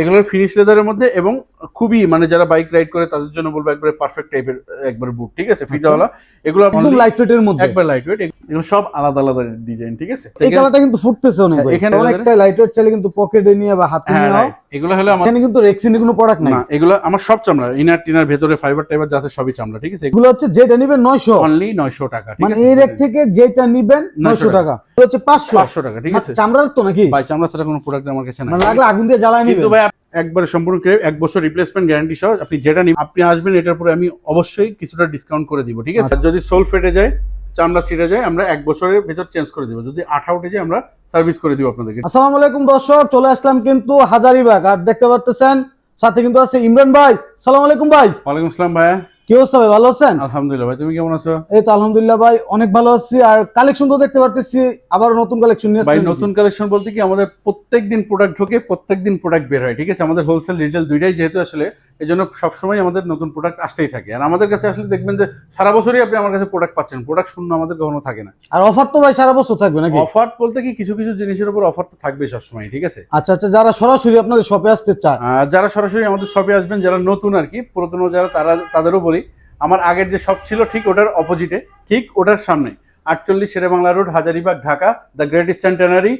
এগুলোর ফিনিশ লেদারের মধ্যে এবং খুবই মানে যারা বাইক রাইড করে তাদের জন্য বলবো একবারে পারফেক্ট টাইপের একবার বুট, ঠিক আছে, ফিতাওয়ালা। এগুলো একদম লাইট ওয়েটের মধ্যে, একবার লাইট ওয়েট, এগুলো সব আলাদা আলাদা ডিজাইন, ঠিক আছে। এই কালারটা কিন্তু ফুটতেছে অনেক ভাই, এখানে অনেকটা লাইট ওয়েট চাইলে কিন্তু পকেটে নিয়ে বা হাতে নিয়ে এগুলো হলো আমার, এখানে কিন্তু রেক্সিনের কোনো প্রোডাক্ট নাই না, এগুলো আমার সব চামড়া, ইনার টিনার ভেতরে ফাইবার টাইবার যাতে সবই চামড়া, ঠিক আছে। এগুলো হচ্ছে যেটা নিবেন 900, অনলি 900 টাকা, ঠিক মানে আছে। এই রেট থেকে যেটা নিবেন 900 টাকা, এটা হচ্ছে 500 টাকা, ঠিক আছে। চামড়ার তো নাকি ভাই চামড়া ছাড়া কোনো প্রোডাক্ট আমার কাছে নাই, মানে লাগলে আগুন দিয়ে জ্বালায় নিবেন কিন্তু ভাই একবারে সম্পূর্ণ ক্লিয়ার, 1 বছর রিপ্লেসমেন্ট গ্যারান্টি সহ আপনি যেটা নিবেন, আপনি আসবেন এটার পরে আমি অবশ্যই কিছুটা ডিসকাউন্ট করে দিব, ঠিক আছে। যদি সোল ফেটে যায়, চামড়া ছিঁড়ে যায়, আমরা 1 বছরের ভিতর চেঞ্জ করে দিব। যদি আঠা উঠে যায় আমরা সার্ভিস করে দিব আপনাদেরকে। আসসালামু আলাইকুম দর্শক, চলে আসলাম কিন্তু হাজারীবাগ, আর দেখতে পারতেছেন সাথে কিন্তু আছে ইমরান ভাই। আসসালামু আলাইকুম ভাই। ওয়ালাইকুম আসসালাম ভাইয়া, কি অবস্থা ভাই, ভালো আছেন? আলহামদুলিল্লাহ ভাই, তুমি কেমন আছো? এই তো আলহামদুলিল্লাহ ভাই, অনেক ভালো আছি। আর কালেকশন তো দেখতে পারতেছি আবার নতুন কালেকশন নিয়ে ভাই আসছেন। নতুন কালেকশন বলতে কি আমাদের প্রত্যেকদিন প্রোডাক্ট ঢোকে, প্রত্যেকদিন প্রোডাক্ট বের হয়, ঠিক আছে। আমাদের হোলসেল রিটেল দুইটাই যেহেতু আসলে এই জন্য সবসময় আমাদের নতুন প্রোডাক্ট আসতেই থাকে। আর আমাদের কাছে আসলে দেখবেন যে সারা বছরই আপনি আমার কাছে প্রোডাক্ট পাচ্ছেন, প্রোডাক্ট শূন্য আমাদের কখনো থাকে না। আর অফার তো ভাই সারা বছর থাকবে নাকি? অফার বলতে কি কিছু কিছু জিনিসের উপর অফার তো থাকবে সবসময়, ঠিক আছে। আচ্ছা আচ্ছা, যারা সরাসরি আপনাদের শপে আসতে চায়, যারা সরাসরি আমাদের শপে আসবেন, যারা নতুন আর কি, পুরাতন যারা তাদেরও বলি, আমার আগের যে শপ ছিল ঠিক ওটার অপোজিটে, ঠিক ওটার সামনে 48 Sher-e-Bangla road, Hazaribagh, Dhaka, the great eastern tannery.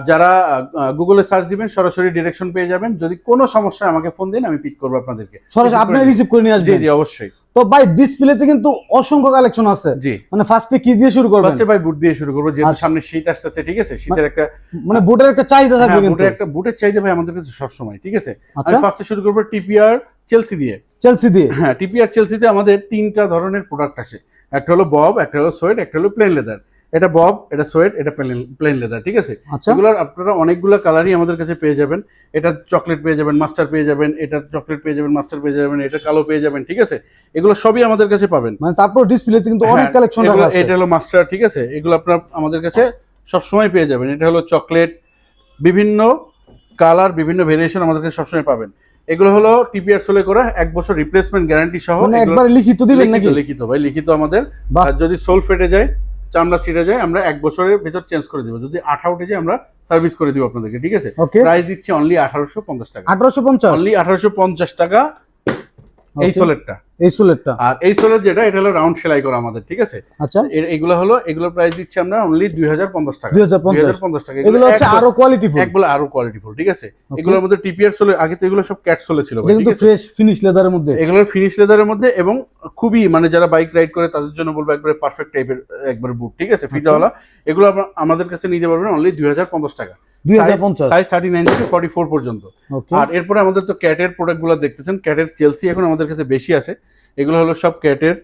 যারা গুগলে সার্চ দিবেন সরাসরি ডিরেকশন পেয়ে যাবেন। যদি কোনো সমস্যা আমাকে ফোন দিন, আমি পিক করবো আপনাদেরকে, সরাসরি আপনি রিসিভ করে নিয়ে জি আসবেন। জি অবশ্যই। তো ভাই ডিসপ্লেতে কিন্তু অসংখ্য কালেকশন আছে, জি। মানে ফার্স্টে কি দিয়ে শুরু করবেন? ফার্স্টে ভাই বুট দিয়ে শুরু করবো, যেহেতু আচ্ছা। সামনে শীত আসতেছে, ঠিক আছে। শীতের একটা মানে বুটের একটা চাহিদা থাকবে কিন্তু, বুটের চাহিদা ভাই আমাদের কাছে সবসময়, ঠিক আছে। আমি আচ্ছা, ফার্স্টে শুরু করবো টিপিআর চেলসি দিয়ে। চেলসি দিয়ে? হ্যাঁ, টিপিআর চেলসিতে আমাদের 3টা ধরনের প্রোডাক্ট আসে। একটা হলো বব, একটা হলো সোয়েট, একটা হলো প্লেন লেদার। এটা বব, এটা সোয়েট, এটা প্লেন লেদার, ঠিক আছে। আচ্ছা, এগুলোর আপনারা অনেকগুলো কালারই আমাদের কাছে পেয়ে যাবেন। এটা চকলেট পেয়ে যাবেন, মাস্টার পেয়ে যাবেন, এটা চকলেট পেয়ে যাবেন, মাস্টার পেয়ে যাবেন, এটা কালো পেয়ে যাবেন, ঠিক আছে। এগুলো সবই আমাদের কাছে পাবেন। মানে তারপর ডিসপ্লেতে কিন্তু অনেক কালেকশন রাখা আছে। এটা হলো মাস্টার, ঠিক আছে। এগুলো আপনারা আমাদের কাছে সবসময় পেয়ে যাবেন। এটা হলো চকলেট, বিভিন্ন কালার, বিভিন্ন ভেরিয়েশন আমাদের কাছে সবসময় পাবেন। এগুলো হলো টিপিআর সোলে করা, 1 বছর রিপ্লেসমেন্ট গ্যারান্টি সহ। মানে একবার লিখিত দিবেন নাকি? লিখিত ভাই, লিখিত আমাদের। আর যদি সোল ফেটে যায়, চামড়া ছিঁড়ে যায়, আমরা 1 বছরের ভিতর চেঞ্জ করে দিব। যদি আঠা উঠে যায় আমরা সার্ভিস করে দিব আপনাদেরকে, ঠিক আছে। প্রাইস দিচ্ছি অনলি 1850 টাকা। 1850? অনলি 1850 টাকা এই সোলেরটা। এই সোলেরটা? আর এই সোলের যেটা, এটা হলো রাউন্ড সেলাই করা আমাদের, ঠিক আছে। আচ্ছা, এগুলোর প্রাইস দিচ্ছি আমরা অনলি 2050 টাকা। 2050 টাকা। এগুলো হচ্ছে আরো কোয়ালিটিফুল, একগুলো আরো কোয়ালিটিফুল, ঠিক আছে। এগুলোর মধ্যে টিপিআর সোলে, আগে তো এগুলো সব ক্যাট সোলে ছিল, কিন্তু ফ্রেশ ফিনিশ লেদারের মধ্যে। এগুলোর ফিনিশ লেদারের মধ্যে এবং খুবই মানে যারা বাইক রাইড করে তাদের জন্য বলবো একবারে পারফেক্ট টাইপের একবার বুট, ঠিক আছে, ফিতাওয়ালা। এগুলো আমাদের কাছে নিতে পারবেন অনলি 2050 টাকা। 2050 সাইজ 39 থেকে 44 পর্যন্ত। আর এরপরে আমাদের তো ক্যাটের প্রোডাক্ট গুলো দেখতেছেন, ক্যাটের চেলসি এখন আমাদের কাছে বেশি আছে। এগুলো হলো সব ক্যাটের,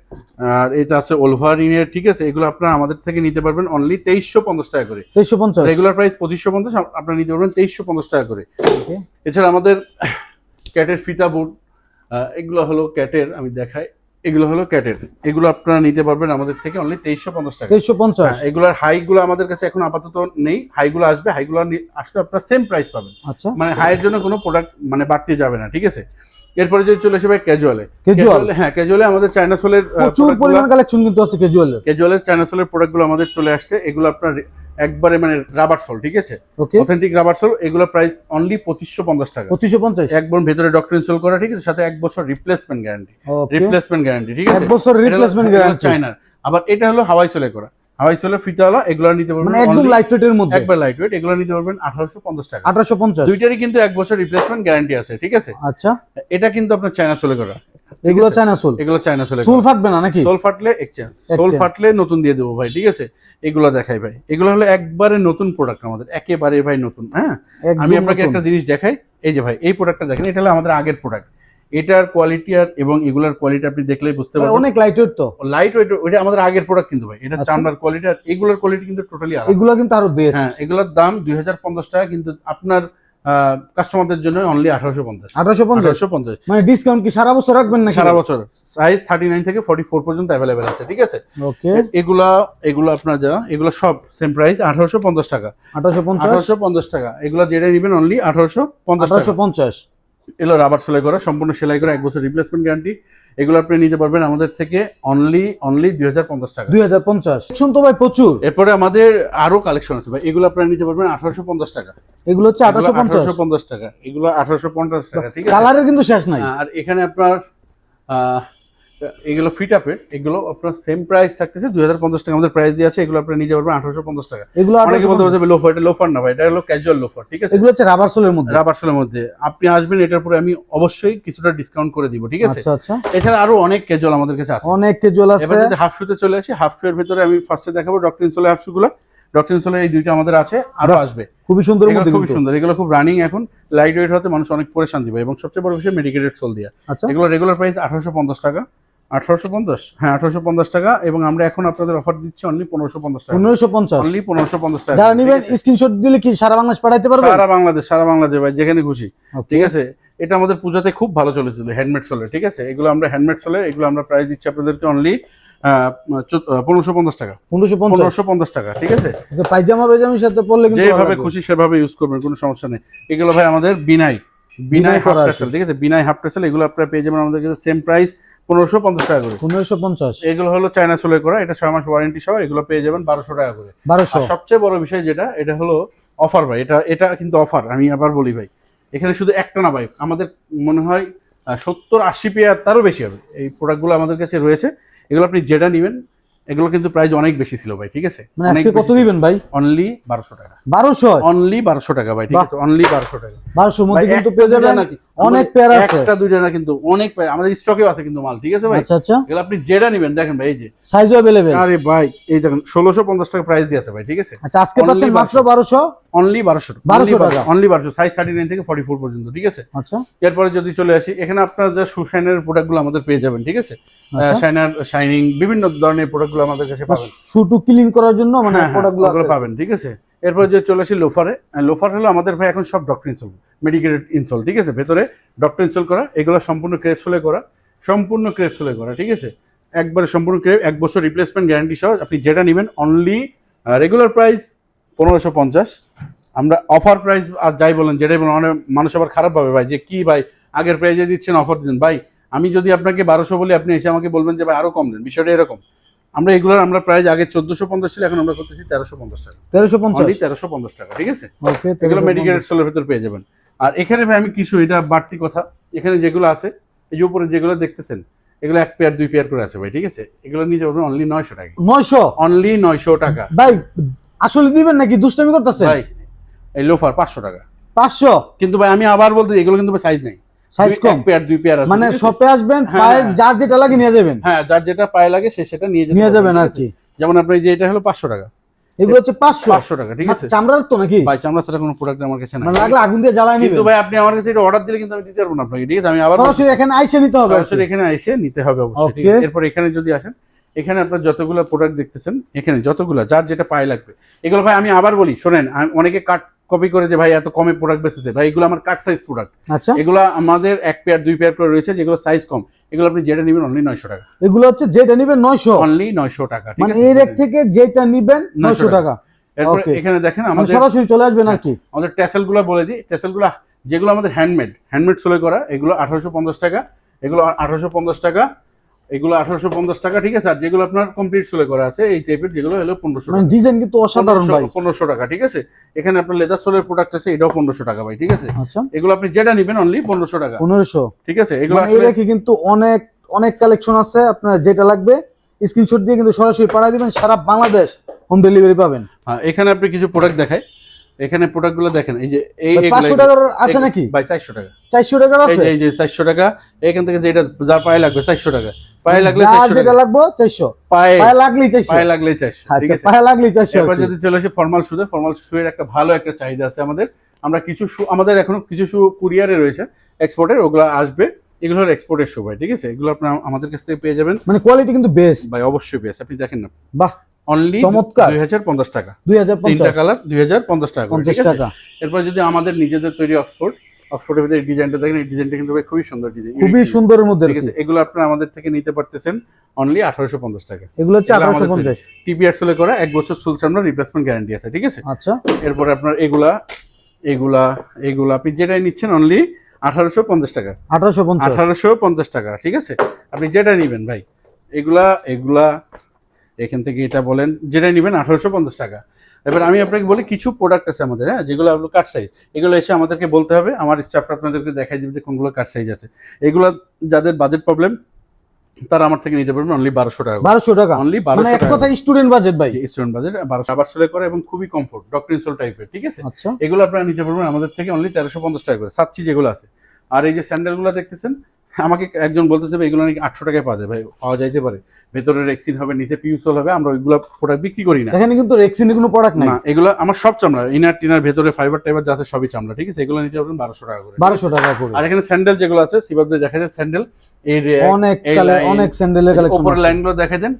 আর এটা আছে ওলভারিনের, ঠিক আছে। এগুলো আপনারা আমাদের থেকে নিতে পারবেন অনলি 2350 টাকা করে। 2350? রেগুলার প্রাইস 2550, আপনারা নিতে পারবেন 2350 টাকা করে। এছাড়া আমাদের ক্যাটের ফিতা বুট, এগুলো হলো ক্যাটের, আমি দেখাই। এগুলো হলো ক্যাটের, এগুলো আপনারা নিতে পারবেন আমাদের থেকে অনলি 2350 টাকা। 2350? এগুলোর হাইগুলো আমাদের কাছে এখন আপাতত নেই, হাইগুলো আসবে, হাইগুলো আসলে আপনারা সেম প্রাইস পাবেন। আচ্ছা, মানে হাইয়ের জন্য কোনো প্রোডাক্ট মানে বাড়তে যাবে না, ঠিক আছে। এরপরে যদি চলে আসে ভাই ক্যাজুয়ালে, হ্যাঁ ক্যাজুয়ালে আমাদের চায়না সোলের প্রচুর পরিমাণ কালেকশন কিন্তু আছে ক্যাজুয়ালের চায়না সোলের প্রোডাক্টগুলো আমাদের চলে আসছে। এগুলো আপনার একবারে মানে রাবার সোল, ঠিক আছে, অথেন্টিক রাবার সোল। এগুলো প্রাইস অনলি 2550 টাকা। 2550? একবার ভেতরে ডক্টর ইনসোল করা, ঠিক আছে, সাথে 1 বছর রিপ্লেসমেন্ট গ্যারান্টি। ঠিক আছে, 1 বছর রিপ্লেসমেন্ট গ্যারান্টি চায়নার। আবার এটা হলো হাওয়াই সোলে করা, হাওয়াই সোলের ফিতাওয়ালা। এগুলো নিতে পারবেন মানে একদম লাইট ওয়েটের মধ্যে, একবার লাইট ওয়েট। এগুলো নিতে পারবেন 1850 টাকা। 1850? দুইটারই কিন্তু 1 বছর রিপ্লেসমেন্ট গ্যারান্টি আছে, ঠিক আছে। আচ্ছা, এটা কিন্তু আপনার চায়না সোলে করা। এগুলো চায়না সোল? এগুলো চায়না সোলে। সোল ফাটবে না নাকি? সোল ফাটলে এক্সচেঞ্জ, সোল ফাটলে নতুন দিয়ে দেবো ভাই, ঠিক আছে। এগুলো দেখাই ভাই, এগুলো হলো একবারে নতুন প্রোডাক্ট আমাদের, একেবারে ভাই নতুন। হ্যাঁ, আমি আপনাকে একটা জিনিস দেখাই। এই যে ভাই এই প্রোডাক্টটা দেখেন, এটা হলো আমাদের আগের প্রোডাক্ট। এটার কোয়ালিটি আর এবং এগুলার কোয়ালিটি আপনি দেখলেই বুঝতে পারবেন, অনেক লাইট ওয়েট। তো লাইট ওয়েট, ওইটা আমাদের আগের প্রোডাক্ট কিন্তু ভাই। এটা চামড়ার কোয়ালিটি আর এগুলোর কোয়ালিটি কিন্তু টোটালি আলাদা। এগুলো কিন্তু আরো বেস্ট। হ্যাঁ, এগুলোর দাম 2050 টাকা, কিন্তু আপনার কাস্টমারদের জন্য অনলি 1850। 1850? মানে ডিসকাউন্ট কি সারা বছর রাখবেন নাকি? সারা বছর। সাইজ 39 থেকে 44 পর্যন্ত अवेलेबल আছে, ঠিক আছে। ওকে, এগুলো আপনার যা, এগুলো সব সেম প্রাইস 1850 টাকা। 1850 টাকা। এগুলো যেটা নেবেন অনলি 1850 টাকা। 1850? এগুলো রাবার সেলাই করা, সম্পূর্ণ সেলাই করা, 1 বছর রিপ্লেসমেন্ট গ্যারান্টি। এগুলো আপনি নিতে পারবেন আমাদের থেকে অনলি 2050 টাকা। 2050 শুন তো ভাই প্রচুর। এরপরে আমাদের আরো কালেকশন আছে ভাই, এগুলো আপনারা নিতে পারবেন 1850 টাকা। এগুলো হচ্ছে 1850 1850 টাকা, এগুলো 1850 টাকা, ঠিক আছে। কালারের কিন্তু শেষ নাই। আর এখানে আপনার এগুলো ফিট আপের, এগুলো আপনার সেম প্রাইস থাকতেছে 2050 টাকা আমাদের প্রাইস দিয়ে আছে। এগুলো আপনারা নিতে পারবেন 1850 টাকা। এগুলো অনেকে বলতে পারবে লোফার, এটা লোফার না ভাই, এটা হলো ক্যাজুয়াল লোফার, ঠিক আছে। এগুলো হচ্ছে রাবার সোলের মধ্যে, রাবার সোলের মধ্যে আপনি আসবেন, এটার পরে আমি অবশ্যই কিছুটা ডিসকাউন্ট করে দিব, ঠিক আছে। আচ্ছা আচ্ছা, এছাড়া আরো অনেক ক্যাজুয়াল আমাদের কাছে আছে, অনেক ক্যাজুয়াল আছে। এবার যদি হাফ শুতে চলে আসি, হাফ শু এর ভিতরে আমি ফার্স্টে দেখাবো ডক্টরিন সোলের হাফ শুগুলো। ডক্টরিন সোলের এই দুইটা আমাদের আছে, আরো আসবে, খুবই সুন্দর এগুলো মধ্যে, খুব সুন্দর। এগুলো খুব রানিং এখন, লাইট ওয়েট হতে মানুষ অনেক পরেশান দিবে, এবং সবচেয়ে বড় বিষয় মেডিকেটেড সোল দিয়া। আচ্ছা, এগুলো রেগুলার প্রাইস 1850 টাকা। 1850, হ্যাঁ 1850 টাকা, এবং আমরা এখন আপনাদের অফার দিচ্ছি অনলি 1550 টাকা। 1550 অনলি 1550 টাকা। যারা নেবেন স্ক্রিনশট দিলে কি সারা বাংলাদেশ পাঠাইতে পারবেন? সারা বাংলাদেশ ভাই, যেখানে খুশি, Okay. ঠিক আছে। এটা আমাদের পূজাতে খুব ভালো চলেছিল, হ্যান্ডমেড সোলে, ঠিক আছে। এগুলো আমরা হ্যান্ডমেড সোলে, এগুলো আমরা প্রাইস দিচ্ছি আপনাদেরকে অনলি 1550 টাকা। 1550 টাকা, ঠিক আছে। পায়জামা বেজামির সাথে পরলে কিন্তু যেভাবে খুশি সেভাবে ইউজ করবেন, কোনো সমস্যা নেই। এগুলো ভাই আমাদের বিনাই হাফ টেসেল, ঠিক আছে। বিনাই হাফ টেসেল, এগুলো আপনারা পেয়ে যাবেন আমাদের কাছে সেম প্রাইস 1550 টাকা করে। 1550। এগুলো হলো চায়না সোলে করা, এটা 6 মাস ওয়ারেন্টি সহ, এগুলো পেয়ে যাবেন 1200 টাকা করে। 1200। আর সবচেয়ে বড় বিষয় যেটা, এটা হলো অফার ভাই, এটা কিন্তু অফার। আমি আবার বলি ভাই, এখানে শুধু একটা না ভাই, আমাদের মনে হয় 70-80 পেয়ার, তারও বেশি হবে এই প্রোডাক্টগুলো আমাদের কাছে রয়েছে। এগুলো আপনি যেটা নেবেন, এগুলো কিন্তু প্রাইস অনেক বেশি ছিল ভাই, ঠিক আছে। মানে আজকে কত দিবেন ভাই? অনলি 1200 টাকা। 1200, অনলি 1200 টাকা ভাই, ঠিক আছে। অনলি 1200 টাকা। 1200 মধ্যে ভাই, কিন্তু একটা পেয়ে দুইটা যাবেন নাকি, অনেক পেয়ার আছে। একটা দুইটা না কিন্তু অনেক পেয়ার আমাদের স্টকেও আছে কিন্তু মাল, ঠিক আছে ভাই। আচ্ছা আচ্ছা, এগুলো আপনি যেটা নেবেন, দেখেন ভাই, এই যে সাইজও अवेलेबल। আরে ভাই, এই দেখেন 1650 টাকা প্রাইস দিয়ে আছে ভাই, ঠিক আছে। আচ্ছা, আজকে পাচ্ছেন মাত্র 1200। অনলি 1200 টাকা। অনলি 1200, সাইজ 39 থেকে 44 পর্যন্ত, ঠিক আছে। আচ্ছা, এরপরে যদি চলে আসি, এখানে আপনার যে সুশাইনের প্রোডাক্টগুলো আমাদের পেয়ে যাবেন, ঠিক আছে। আচ্ছা। শাইনার, শাইনিং, বিভিন্ন ধরনের প্রোডাক্টগুলো আমাদের কাছে পাবেন, শুটু ক্লিন করার জন্য মানে হ্যাঁ, প্রোডাক্টগুলো ওগুলো আছে। পাবেন, ঠিক আছে। এরপর যে চলে আসি লোফারে, লোফার হলো আমাদের ভাই এখন সব ডক্টর ইনসোল, মেডিকেটেড ইনসোল, ঠিক আছে। ভেতরে ডক্টর ইনসোল করা, এগুলো সম্পূর্ণ ক্রেপ সোলে করা, সম্পূর্ণ ক্রেপ সোলে করা, ঠিক আছে। একবারে সম্পূর্ণ ক্রেপ, 1 বছর রিপ্লেসমেন্ট গ্যারান্টি সহ। আপনি যেটা নেবেন অনলি রেগুলার প্রাইস 1550, আমরা অফার প্রাইস, আর যাই বলেন যেটাই বলেন, অনেক মানুষ আবার খারাপ পাবে ভাই, যে কি ভাই আগের প্রাইসে দিচ্ছেন, অফার দিচ্ছেন। ভাই আমি যদি আপনাকে 1200 বলি, আপনি এসে আমাকে বলবেন যে ভাই আরো কম দেন, বিষয়টা এরকম। আমরা এগুলোর আমরা প্রাইস আগে 1450 ছিল, এখন আমরা করতেছি 1350 টাকা। 1350, 1350 টাকা, ঠিক আছে। ওকে, এগুলো মেডিকেটেড সোলের ভিতর পেয়ে যাবেন। আর এখানে ভাই আমি কিছু, এটা বাড়তি কথা, এখানে যেগুলো আছে, এই যে উপরে যেগুলো দেখতেছেন, এগুলো 1 পেয়ার 2 পেয়ার করে আছে ভাই, ঠিক আছে। এগুলো নিতে পারবেন অনলি 900 টাকা। 900, অনলি 900 টাকা ভাই আসলে দিবেন নাকি দুষ্টামি করতেছেন? ভাই এই লোফার 500 টাকা। 500 কিন্তু ভাই আমি আবার বলতে, এগুলো কিন্তু সাইজ নেই, সাইজ কম, 1 পেয়ার 2 পেয়ার আছে, মানে ঠিক আছে? শপে আসবেন, হ্যাঁ, পায়ে হ্যাঁ। যার যেটা লাগে নিয়ে যাবেন। হ্যাঁ, যার যেটা পায়ে লাগে সে সেটা নিয়ে নিয়ে যাবেন ঠিক আর আছে? কি। যেমন আপনার এই যে এটা হলো 500 টাকা, এগুলো হচ্ছে 500 টাকা, ঠিক আছে। চামড়ার তো নাকি? ভাই চামড়া ছাড়া কোনো প্রোডাক্ট আমার কাছে নাই, মানে লাগলে আগুন দিয়ে জ্বালায় কিন্তু নিবেন। ভাই আপনি আমার কাছে এটা অর্ডার দিলে কিন্তু আমি দিতে পারবো না আপনাকে, ঠিক আছে। আমি আবার সরাসরি এখানে আইসে নিতে হবে। সরাসরি এখানে এসে নিতে হবে অবশ্যই, ঠিক Okay. আছে। এরপর এখানে যদি আসেন, এখানে আপনার যতগুলো প্রোডাক্ট দেখতেছেন, এখানে যতগুলো যার যেটা পায়ে লাগবে, এগুলো ভাই আমি আবার বলি শোনেন, অনেকে কাট কপি করে যে ভাই এত কমে প্রোডাক্ট বেচেছে, ভাই এগুলো আমার কাট সাইজ প্রোডাক্ট। আচ্ছা, এগুলো আমাদের 1 পেয়ার 2 পেয়ার করে রয়েছে, যেগুলো সাইজ কম, এগুলো আপনি যেটা নেবেন অনলি 900 টাকা। এগুলো হচ্ছে যেটা নিবেন 900, অনলি 900 টাকা, ঠিক মানে আছে। এই রেট থেকে যেটা নিবেন 900 টাকা। এরপর Okay. এখানে দেখেন মানে আমাদের সরাসরি চলে আসবেন আর কি। আমাদের টেসেলগুলো বলে দিই, টেসেলগুলো যেগুলো আমাদের হ্যান্ডমেড সোলে করা, এগুলো 1850 টাকা, এগুলো 1850 টাকা, এগুলো 1850 টাকা, ঠিক আছে। আর যেগুলো আপনার কমপ্লিট সোলে করা আছে এই টাইপের, যেগুলো হলো 1500 মানে টাকা। ডিজাইন কিন্তু অসাধারণ ভাই। 1500 টাকা, ঠিক আছে। এখানে আপনার লেদার সোলের প্রোডাক্ট আছে, এটাও 1500 টাকা ভাই, ঠিক আছে। আচ্ছা, এগুলো আপনি যেটা নেবেন অনলি 1500 টাকা, 1500। ঠিক আছে। এগুলো মানে এই আসলে রেখে কিন্তু অনেক অনেক কালেকশন আছে, আপনার যেটা লাগবে স্ক্রিনশট দিয়ে কিন্তু সরাসরি পাঠিয়ে দিবেন, সারা বাংলাদেশ হোম ডেলিভারি পাবেন। হ্যাঁ, এখানে আপনি কিছু প্রোডাক্ট দেখাই, এখানে প্রোডাক্টগুলো দেখেন, এই যে এই 500 টাকার আছে নাকি ভাই? 400 টাকা। 400 টাকার আছে। এই যে 400 টাকা, এখান থেকে যেটা যার পায়ে লাগবে 400 টাকা, পায়ে লাগলে যার 400 যেটা টাকা, লাগবে 400, পায়ে পায়ে লাগলেই 400। পায়ে লাগলে 400, ঠিক আচ্ছা, আছে। পায়ে লাগলেই 400। এরপর যদি চলে আসে ফর্মাল শুতে, ফর্মাল শুয়ের একটা ভালো একটা চাহিদা আছে আমাদের। আমরা কিছু শু, আমাদের এখনো কিছু শু কুরিয়ারে রয়েছে এক্সপোর্টের, ওগুলো আসবে। এগুলো হলো এক্সপোর্টের শু ভাই, ঠিক আছে। এগুলো আপনার আমাদের কাছ থেকে পেয়ে যাবেন, মানে কোয়ালিটি কিন্তু বেস্ট ভাই অবশ্যই বেস্ট। আপনি দেখেন না, বাহ, অনলি চমৎকার। 2050 টাকা, 2050, তিনটা কালার 2050 টাকা করে, ঠিক 50 আছে। টাকা। এরপর যদি আমাদের নিজেদের তৈরি অক্সফোর্ডের ভিতরে ডিজাইনটা দেখেন, এই ডিজাইনটা কিন্তু ভাই খুবই সুন্দর ডিজাইন, খুবই সুন্দরের মধ্যে, ঠিক আছে। এগুলো আপনারা আমাদের থেকে নিতে পারতেছেন অনলি 1850 টাকা। এগুলো হচ্ছে 1850। টিপিআর সোলে করা, 1 বছর সুল চামড়া রিপ্লেসমেন্ট গ্যারান্টি আছে, ঠিক আছে। আচ্ছা, এরপরে আপনার এগুলা এগুলা এগুলা আপনি যেটাই নিচ্ছেন অনলি 1850 টাকা, 1850। 1850 টাকা, ঠিক আছে। আপনি যেটা নেবেন ভাই, এগুলা এগুলা এখান থেকে এটা বলেন, যেটা নেবেন 1850 টাকা। এবার আমি আপনাকে বলি কিছু প্রোডাক্ট আছে আমাদের, হ্যাঁ, যেগুলো আপনার কাট সাইজ, এগুলো এসে আমাদেরকে বলতে হবে, আমার স্টাফটা আপনাদেরকে দেখাই দিবে যে কোনগুলো কাট সাইজ আছে। এগুলো যাদের বাজেট প্রবলেম তারা আমার থেকে নিতে পারবেন অনলি 1200 টাকা। 1200 টাকা, অনলি মানে 1200 এক টাকা, কথায় স্টুডেন্ট বাজেট ভাই। স্টুডেন্ট বাজেট 1200, আবার সেলাই করে এবং খুবই কমফোর্ট, ডক্টর সোল টাইপের, ঠিক আছে। আচ্ছা, এগুলো আপনারা নিতে পারবেন আমাদের থেকে অনলি 1350 টাকা করে, সাচ্চি যেগুলো আছে। আর এই যে স্যান্ডেলগুলো দেখতেছেন, আমাকে একজন বলতেছে ভাই এগুলো নাকি 800 টাকায় পাওয়া যায়। ভাই পাওয়া যাইতে পারে, ভেতরে রেক্সিন হবে, নিচে পিউসল হবে, আমরা ওইগুলো প্রোডাক্ট বিক্রি করি না। এখানে কিন্তু রেক্সিনের কোনো প্রোডাক্ট নাই না, এগুলো আমার সব চামড়া, ইনার টিনার ভেতরে ফাইবার টাইবার যা আছে সবই চামড়া, ঠিক আছে। এগুলো নিতে পারবেন 1200 টাকা করে, 1200 টাকা করে। আর এখানে স্যান্ডেল যেগুলো আছে সিবাবে দেখা যায় স্যান্ডেল, এই অনেক অনেক স্যান্ডেলের কালেকশন উপরের লাইনগুলো দেখা দেন,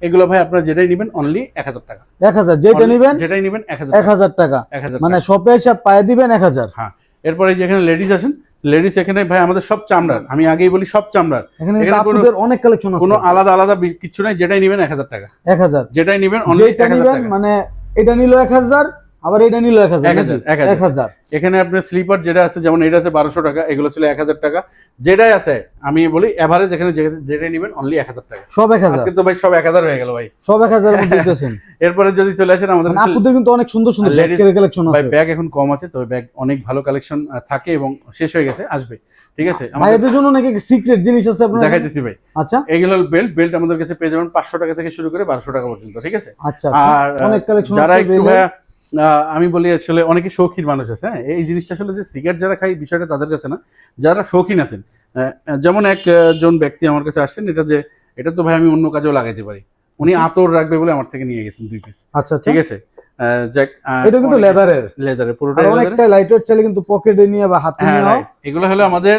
এগুলো ভাই আপনারা যেটাই নেবেন অনলি 1000 টাকা। 1000, যেটা নেবেন যেটাই নেবেন 1000 1000 টাকা, 1000 মানে টাকা। শপে এসে পায়ে দিবেন 1000। হ্যাঁ, এরপরে যেখানে লেডিস আছেন, লেডিস এখানে ভাই আমাদের সব চামড়ার, আমি আগেই বলি সব চামড়ার, এখানে এখানে কোনো- আপুদের অনেক কালেকশন আছে, কোনো আলাদা আলাদা কিছু নাই, যেটাই নেবেন 1000 টাকা, 1000। যেটাই নেবেন অনলি যেটা 1000 নেবেন টাকা। মানে এটা নিল 1000, আবার এটা নিল 1000, 1000। এখানে আপনার স্লিপার যেটা আছে, যেমন এটা আছে 1200 টাকা, এগুলো ছিল 1000 টাকা, যেটাই আছে আমি বলি এভারেজ এখানে যেটাই নেবেন অনলি 1000 টাকা, সব 1000। আজকে তো ভাই সব 1000 হয়ে গেল ভাই, সব 1000 এর মধ্যে দিতেছেন। এরপরে যদি চলে আসেন আমাদের মানে আপুদের কিন্তু অনেক সুন্দর সুন্দর Ladies- ব্যাগের কালেকশন ভাই আছে। ব্যাগ এখন কম আছে, তবে ব্যাগ অনেক ভালো কালেকশন থাকে এবং শেষ হয়ে গেছে, আসবে, ঠিক আছে। আমাদের ভাইদের জন্য নাকি সিক্রেট জিনিস আছে আপনার? দেখাইতেছি ভাই। আচ্ছা এগুলো বেল্ট আমাদের কাছে পেয়ে যাবেন 500 টাকা থেকে শুরু করে 1200 টাকা পর্যন্ত, ঠিক আছে। আচ্ছা, আর অনেক কালেকশন যারা আছে একটু বেলের। আমি বলি আসলে অনেকে শৌখিন মানুষ আছে, হ্যাঁ, এই জিনিসটা আসলে যে সিগারেট যারা খাই বিষয়টা তাদের কাছে না, যারা শৌখিন আছেন, যেমন একজন ব্যক্তি আমার কাছে আসছেন, এটা তো ভাই আমি অন্য কাজেও লাগাইতে পারি, উনি আতর রাখবে বলে আমার থেকে নিয়ে গেছেন 2 পিস, আচ্ছা, ঠিক আছে। যাক, এটা কিন্তু লেদারের, লেদারের আর পুরোটাই leather-এর। অনেকটা লাইটওয়েট, চাইলে কিন্তু পকেটে নিয়ে বা হাতে হ্যাঁ নিয়ে right, এগুলো হলো আমাদের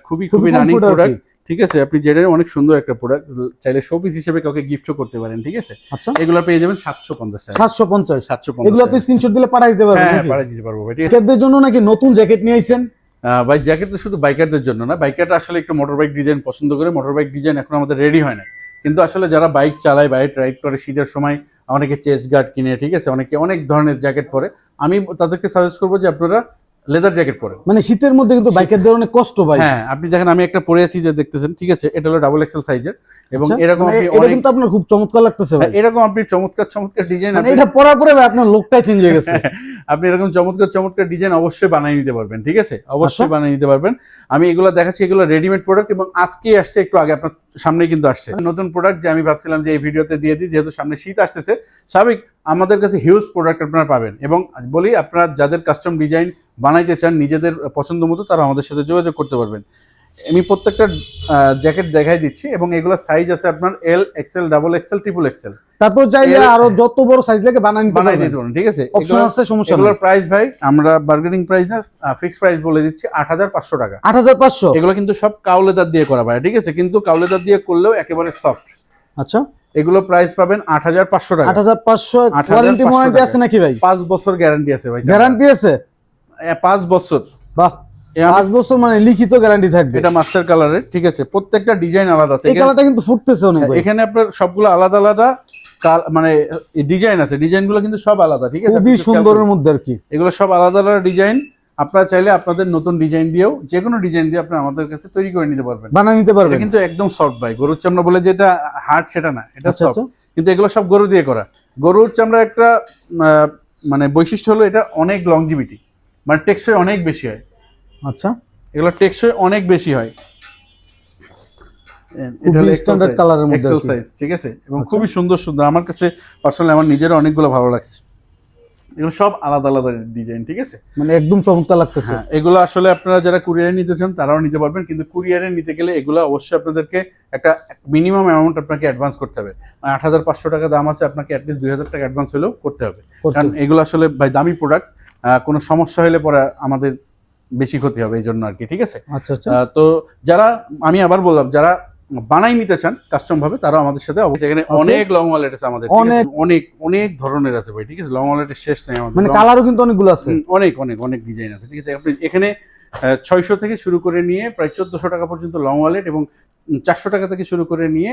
খুবই খুবই রানিং comfort আর কি। প্রোডাক্ট, ঠিক আছে। আপনি যেটা অনেক সুন্দর একটা প্রোডাক্ট, চাইলে শোপিস হিসেবে কাউকে গিফটও করতে পারেন, ঠিক আছে। আচ্ছা, এগুলো পেয়ে যাবেন 750 টাকা, 750। 750 এগুলো তো স্ক্রিনশট দিলে পাঠিয়ে দিতে পারবেন হ্যাঁ নাকি? পাঠিয়ে দিতে পারবো ভাই, ঠিক আছে। জ্যাকেটদের জন্য নাকি নতুন জ্যাকেট নিয়ে আইছেন? ভাই জ্যাকেট তো শুধু বাইকারদের জন্য না, বাইকাররা আসলে একটু মোটর বাইক ডিজাইন পছন্দ করে, মোটর বাইক ডিজাইন এখন আমাদের রেডি হয় না, কিন্তু আসলে যারা বাইক চালায়, বাইক রাইড করে, শীতের সময় অনেকে চেস্ট গার্ড কিনে, ঠিক আছে, অনেকে অনেক ধরনের জ্যাকেট পরে, আমি তাদেরকে সাজেস্ট করবো যে আপনারা লেদার জ্যাকেট পরেন। মানে শীতের মধ্যে কিন্তু বাইকারদের অনেক কষ্ট ভাই। হ্যাঁ, আপনি দেখেন আমি একটা পরে আছি যে দেখতেছেন, ঠিক আছে, এটা হলো ডাবল এক্সেল সাইজের, এবং আচ্ছা, এরকম মানে আপনি এটা অনেক কিন্তু আপনার খুব চমৎকার লাগতেছে ভাই। এরকম আপনি চমৎকার চমৎকার ডিজাইন, মানে এটা পরার পরে ভাই আপনার লুকটাই চেঞ্জ হয়ে গেছে। আপনি এরকম চমৎকার চমৎকার ডিজাইন অবশ্যই বানিয়ে নিতে পারবেন, ঠিক আছে, অবশ্যই আচ্ছা। বানিয়ে নিতে পারবেন। আমি এগুলো দেখাচ্ছি, এগুলো রেডিমেড প্রোডাক্ট, এবং আজকেই আসছে, একটু আগে আপনার সামনে কিন্তু আসছে নতুন প্রোডাক্ট, যে আমি ভাবছিলাম যে এই ভিডিওতে দিয়ে দিই, যেহেতু সামনে শীত আসতেছে, স্বাভাবিক আমাদের কাছে হিউজ প্রোডাক্ট আপনারা পাবেন। এবং বলি, আপনারা যাদের কাস্টম ডিজাইন বানাইতে চান নিজেদের পছন্দ মতো, তারা আমাদের সাথে যোগাযোগ করতে পারবেন। আমি প্রত্যেকটা জ্যাকেট দেখাই দিচ্ছি, এবং এগুলো সাইজ আছে আপনার L, XL, double XL, triple XL, তারপর চাইলে আরো যত বড় সাইজ লাগে বানাই নিতে বানাই পারবেন, দিতে পারেন, ঠিক আছে। অপশন আছে, সমস্যা নেই। এগুলোর প্রাইস ভাই আমরা বার্গেনিং প্রাইস না, ফিক্সড প্রাইস বলে দিচ্ছি 8500 টাকা। 8500। এগুলো কিন্তু সব কাউলেদার দিয়ে করা ভাই, ঠিক আছে, কিন্তু কাউলেদার দিয়ে করলেও একেবারে সফট। আচ্ছা, এগুলো প্রাইস পাবেন 8500 টাকা। 8500। 8500 ওয়ারেন্টি ওয়ারেন্টি টাকা। আছে নাকি ভাই? 5 বছর গ্যারান্টি আছে ভাই, গ্যারান্টি আছে? 5 বছর। বাহ, 5 বছর মানে লিখিত গ্যারান্টি থাকবে। এটা মাস্টার কালারের, ঠিক আছে, প্রত্যেকটা ডিজাইন আলাদা আছে। এই কালারটা কিন্তু ফুটতেছে অনেক ভাই। এখানে আপনার সবগুলো আলাদা আলাদা মানে ডিজাইন আছে, ডিজাইনগুলো কিন্তু সব আলাদা, ঠিক আছে, খুবই আপনি একটু খেয়াল সুন্দরের করুন। মধ্যে আর কি। এগুলো সব আলাদা আলাদা ডিজাইন, আপনারা চাইলে আপনাদের নতুন ডিজাইন দিয়েও, যে কোনো ডিজাইন দিয়ে আপনারা আমাদের কাছে তৈরি করে নিতে পারবেন, বানিয়ে নিতে এটা পারবেন। কিন্তু একদম সফট ভাই, গরুর চামড়া বলে যেটা হার্ড সেটা না, এটা আচ্ছা, সফট, আচ্ছা। কিন্তু এগুলো সব গরু দিয়ে করা। গরুর চামড়া একটা মানে বৈশিষ্ট্য হলো এটা অনেক লংজিভিটি, মানে টেকসই অনেক বেশি হয়, আচ্ছা, এগুলো টেকসই অনেক বেশি হয়। এটা হলো স্ট্যান্ডার্ড কালারের মধ্যে এক্সেল আর কি। সাইজ, ঠিক আছে, এবং আচ্ছা। খুবই সুন্দর সুন্দর, আমার কাছে পার্সোনালি আমার নিজেরও অনেকগুলো ভালো লাগছে। এগুলো সব আলাদা আলাদা ডিজাইন, ঠিক আছে। মানে একদম চমৎকার লাগতেছে। হ্যাঁ, এগুলো আসলে আপনারা যারা কুরিয়ারে নিতে চান তারাও নিতে পারবেন, কিন্তু কুরিয়ারে নিতে গেলে এগুলো অবশ্যই আপনাদেরকে একটা মিনিমাম অ্যামাউন্ট আপনাকে অ্যাডভান্স করতে হবে। 8500 টাকা দাম আছে, আপনাকে অ্যাটলিস্ট 2000 টাকা অ্যাডভান্স হলেও করতে হবে, কারণ এগুলো আসলে ভাই দামি প্রোডাক্ট, কোনো সমস্যা হলে পরে আমাদের বেশি ক্ষতি হবে, এই জন্য আর কি, ঠিক আছে। আচ্ছা, আচ্ছা। তো যারা, আমি আবার বললাম, যারা বানাই নিতে চান কাস্টম ভাবে, তারা আমাদের সাথে অবশ্যই, এখানে অনেক লং ওয়ালেট আছে আমাদের, অনেক অনেক অনেক ধরনের আছে ভাই, ঠিক আছে, লং ওয়ালেটের শেষ নেই আমাদের, মানে কালারও কিন্তু অনেকগুলো আছে, অনেক অনেক অনেক ডিজাইন আছে, ঠিক আছে। আপনি এখানে 600 থেকে শুরু করে নিয়ে প্রায় 1400 টাকা পর্যন্ত লং ওয়ালেট, এবং 400 টাকা থেকে শুরু করে নিয়ে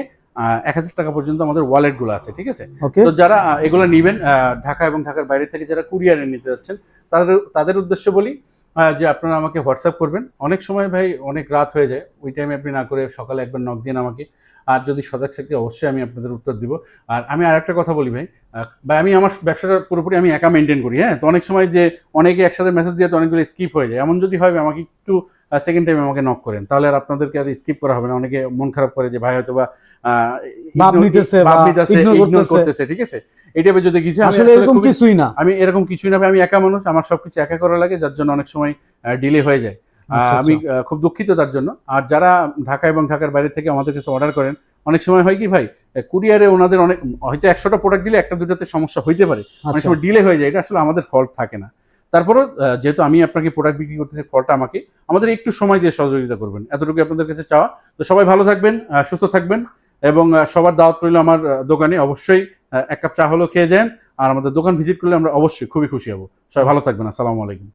1000 টাকা পর্যন্ত আমাদের ওয়ালেট গুলো আছে, ঠিক আছে। ওকে। তো যারা এগুলো নিবেন, ঢাকা এবং ঢাকার বাইরে থেকে যারা কুরিয়ারে নিতে যাচ্ছেন, তাদের উদ্দেশ্যে বলি, যে আপনারা আমাকে হোয়াটসঅ্যাপ করবেন। অনেক সময় ভাই অনেক রাত হয়ে যায়, ওই টাইমে আপনি না করে সকালে একবার নক দিন আমাকে। আর যদি সজাগ থাকি অবশ্যই আমি আপনাদের উত্তর দিব। আর আমি আরেকটা কথা বলি ভাই, ভাই আমি আমার ব্যবসাটা পুরোপুরি আমি একা মেনটেন করি, হ্যাঁ। তো অনেক সময় যে অনেকে একসাথে মেসেজ দিয়ে তো অনেকগুলো স্কিপ হয়ে যায়, এমন যদি হয় ভাই আমাকে একটু সেকেন্ড টাইম আমাকে নক করেন, তাহলে আর আপনাদেরকে আর স্কিপ করা হবে না। অনেকে মন খারাপ করে যে ভাই হয়তো বা ভাব নিতেছে বা ignore ইগনোর করতেছে। করতেছে, ঠিক আছে। এই টাইপের যদি কিছু হয়, আমি আসলে আসলে এরকম খুবই কিছুই না। আমি এরকম কিছুই না ভাই, আমি একা মানুষ, আমার সবকিছু একা করা লাগে, যার জন্য অনেক সময় ডিলে হয়ে যায়। আচ্ছা, আমি আচ্ছা। খুব দুঃখিত তার জন্য। আর যারা ঢাকা এবং ঢাকার বাইরে থেকে আমাদের কাছে অর্ডার করেন, অনেক সময় হয় কি ভাই, কুরিয়ারে ওনাদের অনেক হয়তো 100টা প্রোডাক্ট দিলে একটা দুটাতে সমস্যা হইতে পারে, অনেক আচ্ছা, সময় ডিলে হয়ে যায়, এটা আসলে আমাদের ফল্ট থাকে না। তারপরেও যেহেতু আমি আপনাকে প্রোডাক্ট বিক্রি করতেছি, ফলটা আমাদের একটু সময় দিয়ে সহযোগিতা করবেন, এতটুকু আপনাদের কাছে চাওয়া। তো সবাই ভালো থাকবেন, সুস্থ থাকবেন, এবং সবার দাওয়াত রইল আমার দোকানে। অবশ্যই এক কাপ চা হলেও খেয়ে যান, আর আমাদের দোকান ভিজিট করলে আমরা অবশ্যই খুবই খুশি হব। সবাই ভালো থাকবেন। আসসালামু আলাইকুম।